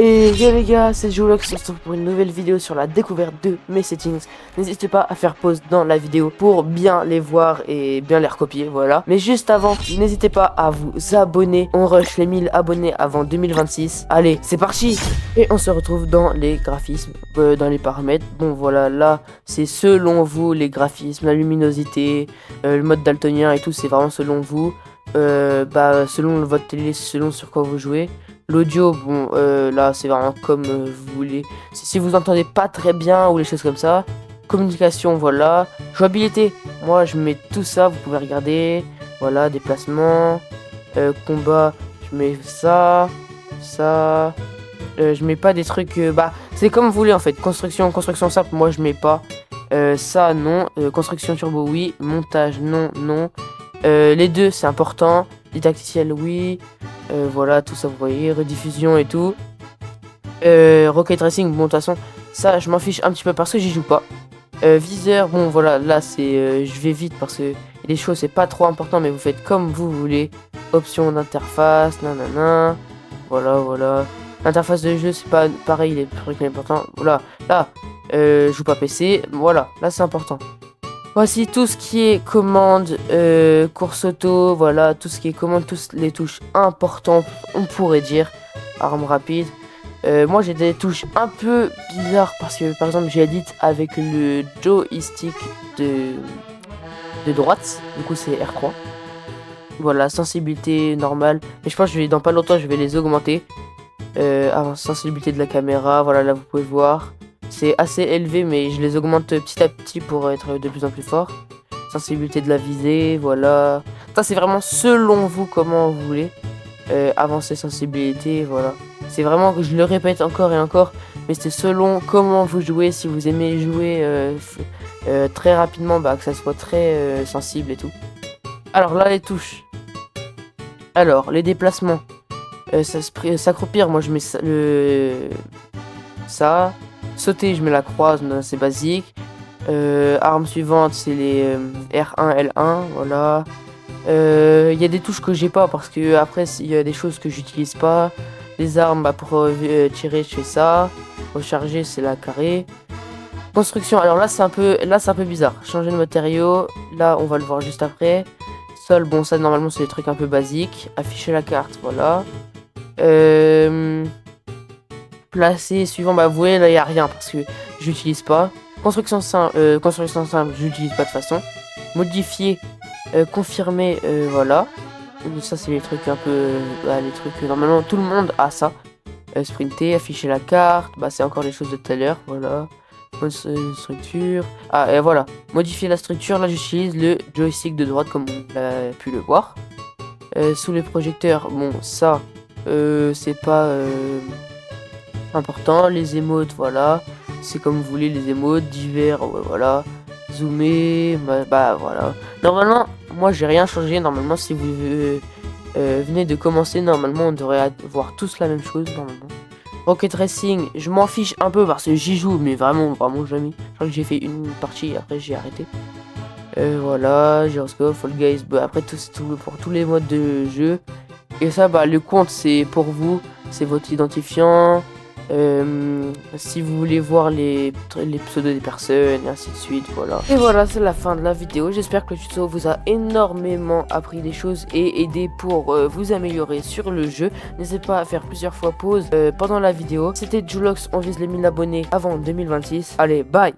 Et yo les gars, c'est Joulox, on se retrouve pour une nouvelle vidéo sur la découverte de mes settings. N'hésitez pas à faire pause dans la vidéo pour bien les voir et bien les recopier, voilà. Mais juste avant, n'hésitez pas à vous abonner. On rush les 1000 abonnés avant 2026. Allez, c'est parti. Et on se retrouve dans les graphismes, dans les paramètres. Bon voilà, là, c'est selon vous les graphismes, la luminosité, le mode daltonien et tout, c'est vraiment selon vous. Selon votre télé, selon sur quoi vous jouez. L'audio, bon, là, c'est vraiment comme vous voulez. Si vous entendez pas très bien ou les choses comme ça. Communication, voilà. Jouabilité, moi, je mets tout ça, vous pouvez regarder. Voilà, déplacement. Combat, je mets ça. Ça. Je mets pas des trucs... c'est comme vous voulez, en fait. Construction simple, moi, je mets pas. Ça, non. Construction turbo, oui. Montage, non, non. Les deux, c'est important. Didacticiel, oui. Voilà, tout ça, vous voyez. Rediffusion et tout. Rocket Racing, bon, de toute façon, ça, je m'en fiche un petit peu parce que j'y joue pas. Viseur, bon, voilà, là, c'est... je vais vite parce que les choses, c'est pas trop important, mais vous faites comme vous voulez. Option d'interface, nanana. Voilà, voilà. L'interface de jeu, c'est pas pareil, les trucs importants. Voilà, là, je joue pas PC. Voilà, là, c'est important. Voici tout ce qui est commande, course auto, voilà, tout ce qui est commande, toutes les touches importantes, on pourrait dire. Arme rapide. Moi j'ai des touches un peu bizarres parce que par exemple j'édite avec le joystick de droite, du coup c'est R3. Voilà, sensibilité normale, mais je pense que dans pas longtemps je vais les augmenter. Sensibilité de la caméra, voilà, là vous pouvez voir. C'est assez élevé, mais je les augmente petit à petit pour être de plus en plus fort. Sensibilité de la visée, voilà. Ça, c'est vraiment selon vous comment vous voulez. Avancer sensibilité, voilà. C'est vraiment que je le répète encore et encore, mais c'est selon comment vous jouez. Si vous aimez jouer très rapidement, que ça soit très sensible et tout. Alors là, les touches. Alors, les déplacements. S'accroupir, moi je mets ça. Sauter, je mets la croix, c'est basique. Arme suivante, c'est les R1, L1, voilà. Il y a des touches que j'ai pas parce que après il y a des choses que j'utilise pas. Les armes, pour tirer, je fais ça. Recharger, c'est la carré. Construction, alors là c'est un peu bizarre. Changer de matériaux, là on va le voir juste après. Sol, bon ça normalement c'est des trucs un peu basiques. Afficher la carte, voilà. Placer, suivant, vous voyez là il n'y a rien parce que j'utilise pas. Construction simple, j'utilise pas de toute façon. Modifier, confirmer, voilà. Ça c'est les trucs un peu, les trucs normalement tout le monde a ça. Sprinter, afficher la carte, c'est encore les choses de tout à l'heure, voilà. Structure, et voilà. Modifier la structure, là j'utilise le joystick de droite comme on a pu le voir. Sous les projecteurs, bon ça c'est pas important. Les émotes, voilà, c'est comme vous voulez. Les émotes divers, ouais, voilà. Zoomer, voilà. Normalement, moi j'ai rien changé. Normalement, si vous venez de commencer, normalement on devrait voir tous la même chose normalement. Rocket Racing, je m'en fiche un peu parce que j'y joue, mais vraiment jamais. Je crois que j'ai fait une partie, après j'ai arrêté. Voilà, gyroscope, Fall Guys, après tout pour tous les modes de jeu. Et ça, le compte c'est pour vous, c'est votre identifiant. Si vous voulez voir les pseudos des personnes et ainsi de suite, voilà. Et voilà, c'est la fin de la vidéo. J'espère que le tuto vous a énormément appris des choses et aidé pour vous améliorer sur le jeu. N'hésitez pas à faire plusieurs fois pause pendant la vidéo. C'était Joulox, on vise les 1000 abonnés avant 2026. Allez, bye!